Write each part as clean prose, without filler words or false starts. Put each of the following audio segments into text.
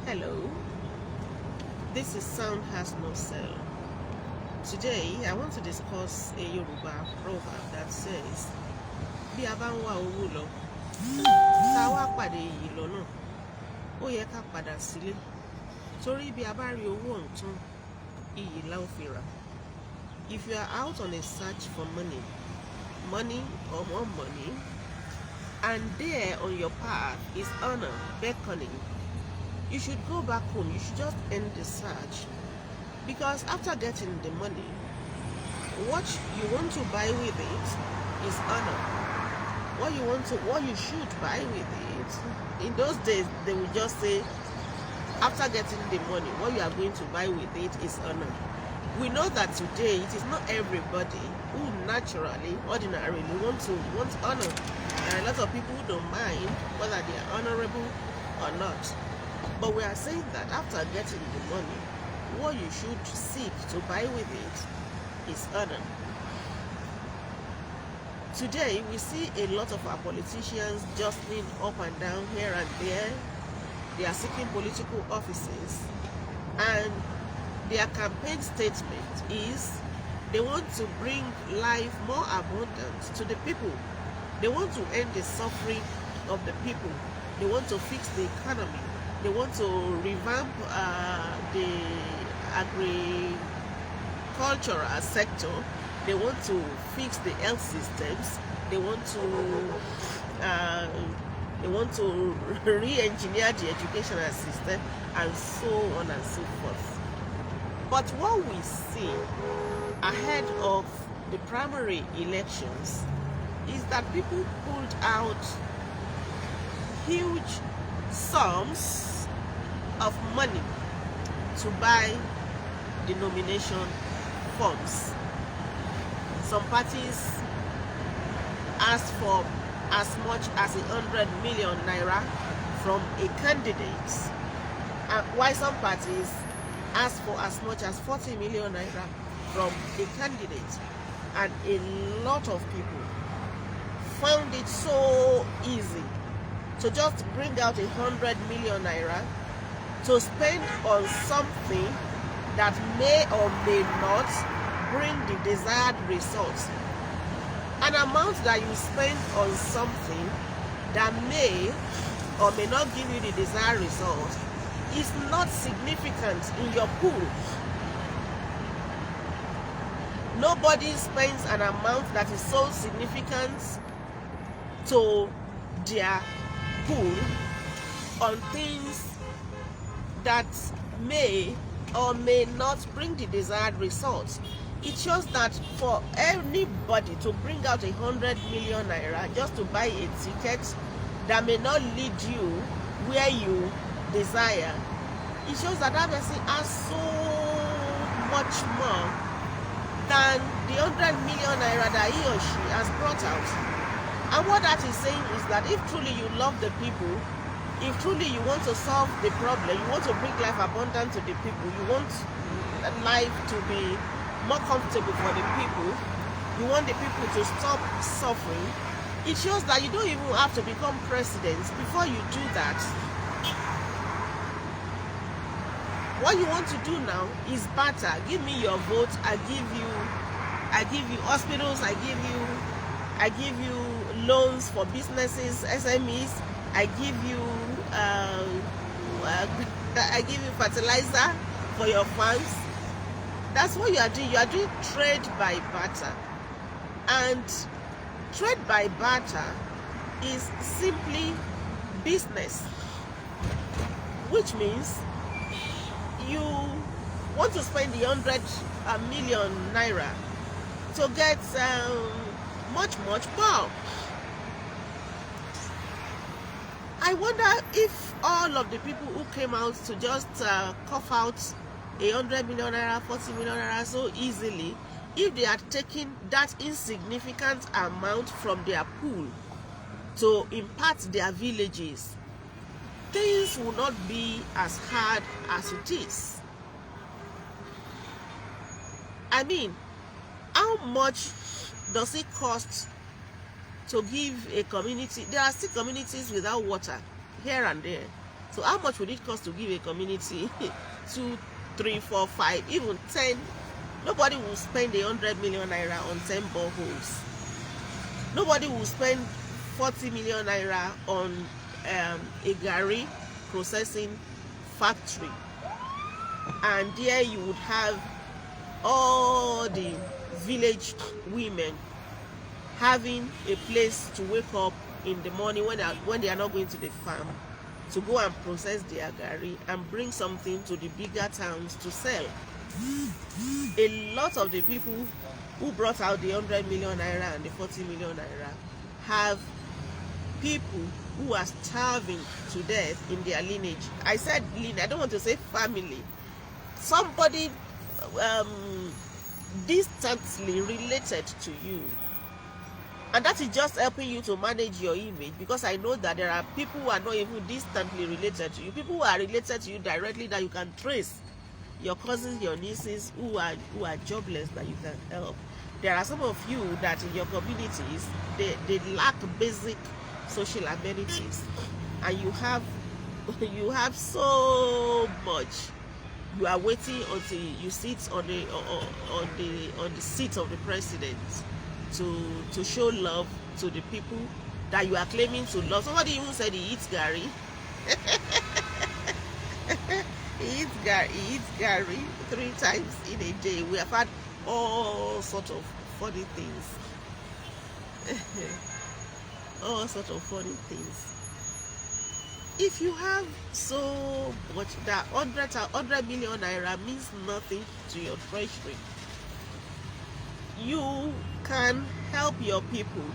Hello, this is Sound Has No Cell. Today, I want to discuss a Yoruba proverb that says, Bí a bá ń wá owó lọ, tá a wá pàdé iyì lọ́nà, ó yẹ ká padà sílé. Torí bí a bá rí owó ọ̀tún, iyì la ó fi rà. If you are out on a search for money or more money, and there on your path is honor beckoning, you should go back home. You should just end the search, because after getting the money, what you want to buy with it is honor. What you should buy with it, in those days they would just say, after getting the money, what you are going to buy with it is honor. We know that today it is not everybody who naturally, ordinarily wants honor. There are a lot of people who don't mind whether they are honorable or not. But we are saying that after getting the money, what you should seek to buy with it is honor. Today, we see a lot of our politicians jostling up and down here and there. They are seeking political offices, and their campaign statement is they want to bring life more abundant to the people. They want to end the suffering of the people. They want to fix the economy. They want to revamp the agricultural sector. They want to fix the health systems. They want to re-engineer the educational system, and so on and so forth. But what we see ahead of the primary elections is that people pulled out huge sums of money to buy the nomination forms. Some parties asked for as much as 100 million naira from a candidate, while some parties asked for as much as 40 million naira from a candidate. And a lot of people found it so easy to just bring out 100 million naira to spend on something that may or may not bring the desired results. An amount that you spend on something that may or may not give you the desired result is not significant in your pool. Nobody spends an amount that is so significant to their pool on things that may or may not bring the desired results. It shows that for anybody to bring out 100 million naira just to buy a ticket that may not lead you where you desire, it shows that that person has so much more than the 100 million naira that he or she has brought out. And what that is saying is that if truly you love the people, if truly you want to solve the problem, you want to bring life abundant to the people, you want life to be more comfortable for the people, you want the people to stop suffering, it shows that you don't even have to become president before you do that. What you want to do now is barter. Give me your vote, I give you hospitals, I give you loans for businesses, SMEs, I give you fertilizer for your farms. That's what you are doing. You are doing trade by barter. And trade by barter is simply business, which means you want to spend the 100 million naira to get much more. I wonder if all of the people who came out to just cough out 100 million naira, 40 million naira so easily, if they had taken that insignificant amount from their pool to impart their villages, things will not be as hard as it is. I mean, how much does it cost to give a community? There are still communities without water here and there. So how much would it cost to give a community 2, 3, 4, 5, even 10? Nobody will spend 100 million naira on 10 boreholes. Nobody will spend 40 million naira on a gari processing factory. And there you would have all the village women having a place to wake up in the morning when they are not going to the farm, to go and process their gari and bring something to the bigger towns to sell. A lot of the people who brought out the 100 million naira and the 40 million naira have people who are starving to death in their lineage. I said lineage, I don't want to say family. Somebody distantly related to you. And that is just helping you to manage your image, because I know that there are people who are not even distantly related to you, people who are related to you directly that you can trace, your cousins, your nieces who are jobless that you can help. There are some of you that in your communities, they lack basic social amenities, and you have so much. You are waiting until you sit on the seat of the president to show love to the people that you are claiming to love. Somebody even said he eats gari. He eats gari 3 times in a day. We have had all sorts of funny things. All sorts of funny things. If you have so much, that 100 million naira means nothing to your treasury. You can help your people.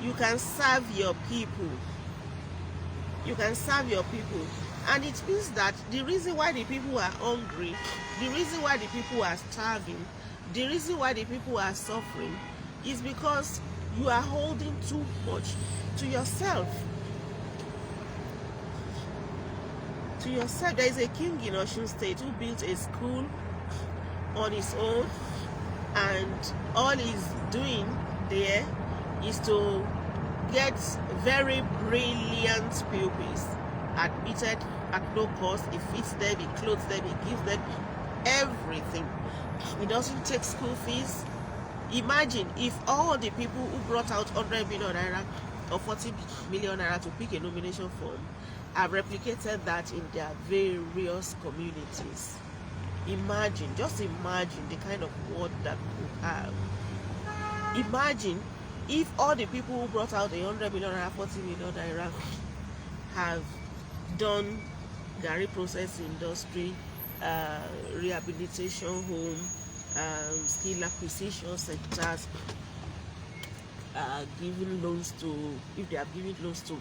You can serve your people. You can serve your people. And it means that the reason why the people are hungry, the reason why the people are starving, the reason why the people are suffering is because you are holding too much to yourself. To yourself. There is a king in Osun State who built a school on his own, and all he's doing there is to get very brilliant pupils admitted at no cost. He feeds them, he clothes them, he gives them everything. He doesn't take school fees. Imagine if all the people who brought out 100 million naira or 40 million naira to pick a nomination form have replicated that in their various communities. Imagine, just imagine the kind of world that we have. Imagine if all the people who brought out 100 million naira, 40 million naira have done gari process industry, rehabilitation home, skill acquisition centers, giving loans to, if they are giving loans to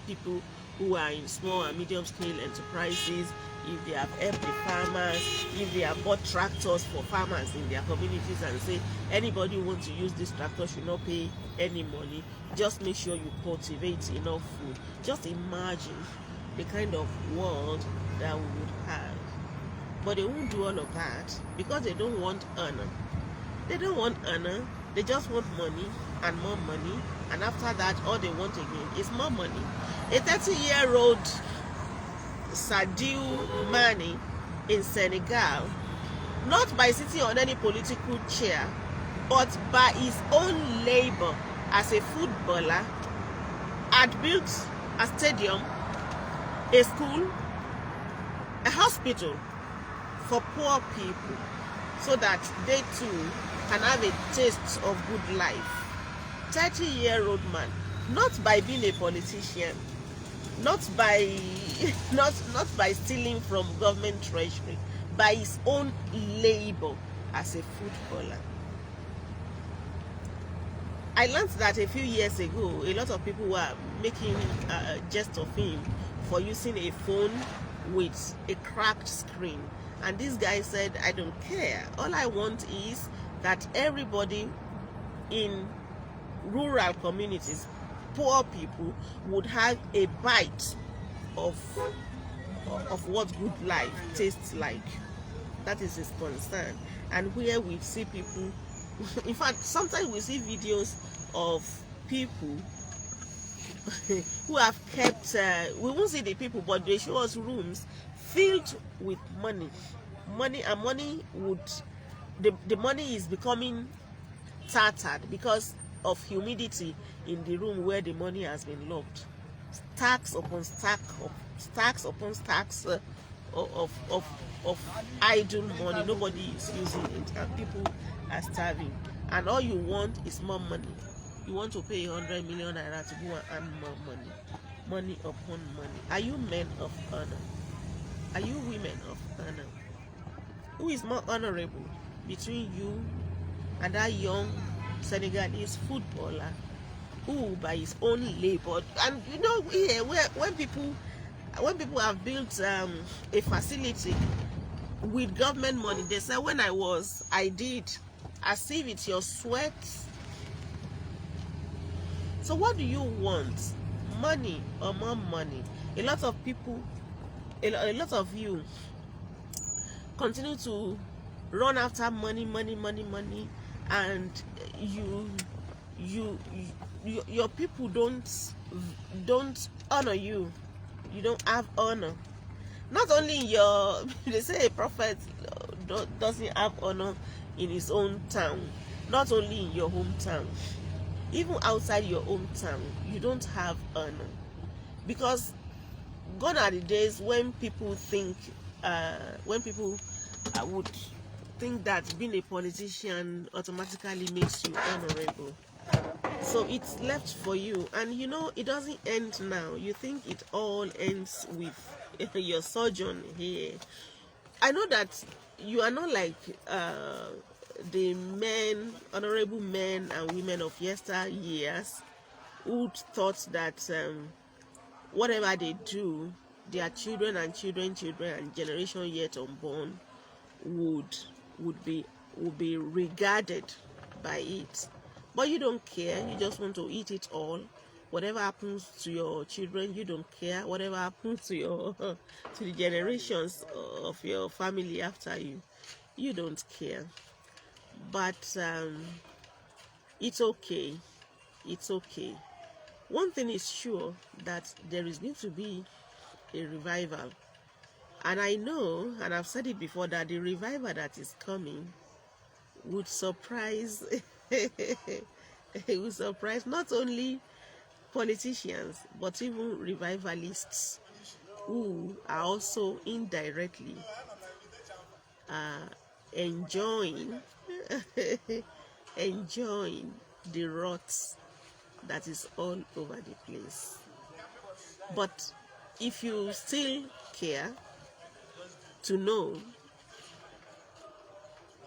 people who are in small and medium scale enterprises, if they have helped the farmers, if they have bought tractors for farmers in their communities and say anybody who wants to use this tractor should not pay any money, just make sure you cultivate enough food. Just imagine the kind of world that we would have. But they won't do all of that because they don't want honor. They don't want honor. They just want money and more money, and after that all they want again is more money. A 30-year-old Sadio Mane in Senegal, not by sitting on any political chair, but by his own labor as a footballer, had built a stadium, a school, a hospital for poor people, so that they too can have a taste of good life. 30-year-old man, not by being a politician, not by stealing from government treasury, by his own labor as a footballer. I learned that a few years ago, a lot of people were making a jest of him for using a phone with a cracked screen. And this guy said, I don't care. All I want is that everybody in rural communities, poor people, would have a bite of what good life tastes like. That is his concern. And where we see people, in fact, sometimes we see videos of people who have kept, we won't see the people, but they show us rooms filled with money. Money, and money would, the money is becoming tattered because of humidity in the room where the money has been locked. Stacks upon stacks upon stacks of idle money. Nobody is using it, and people are starving. And all you want is more money. You want to pay 100 million naira to go and earn more money. Money upon money. Are you men of honor? Are you women of honor? Who is more honorable between you and that young Senegalese footballer who, by his own labor, and you know, here when people have built a facility with government money, they say, when I did, as if it's your sweat. So what do you want? Money or more money? A lot of people, a lot of you continue to run after money, and your people don't honor you. You don't have honor. Not only in your, they say a prophet doesn't have honor in his own town. Not only in your hometown, even outside your hometown, you don't have honor. Because gone are the days when people think, would think that being a politician automatically makes you honorable. So it's left for you, and you know it doesn't end now. You think it all ends with your sojourn here. I know that you are not like the men, honorable men and women of yesteryears who thought that whatever they do, their children and children and generation yet unborn would be regarded by it. But you don't care. You just want to eat it all. Whatever happens to your children, you don't care. Whatever happens to your to the generations of your family after you, you don't care. But it's okay. It's okay. One thing is sure, that there is going to be a revival. And I know, and I've said it before, that the revival that is coming would surprise it will surprise not only politicians, but even revivalists who are also indirectly enjoying enjoying the rot that is all over the place. But if you still care to know,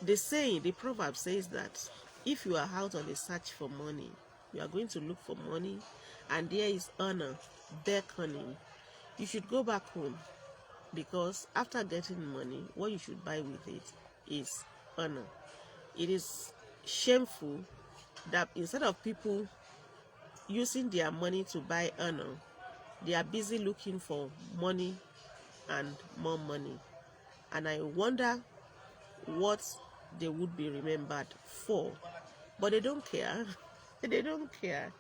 the proverb says that if you are out on a search for money, you are going to look for money, and there is honor beckoning, you should go back home, because after getting money, what you should buy with it is honor. It is shameful that instead of people using their money to buy honor, they are busy looking for money and more money. And I wonder what they would be remembered for. But they don't care. They don't care.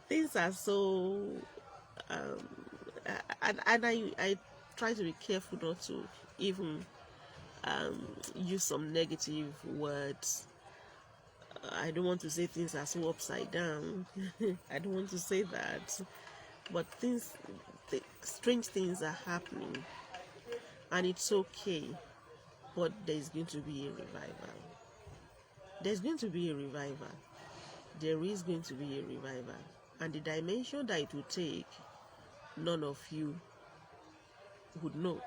Things are so and I try to be careful not to even use some negative words. I don't want to say things are so upside down. I don't want to say that. But strange things are happening, and it's okay. But there's going to be a revival. There's going to be a revival. There is going to be a revival. And the dimension that it will take, none of you would know.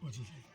What is it?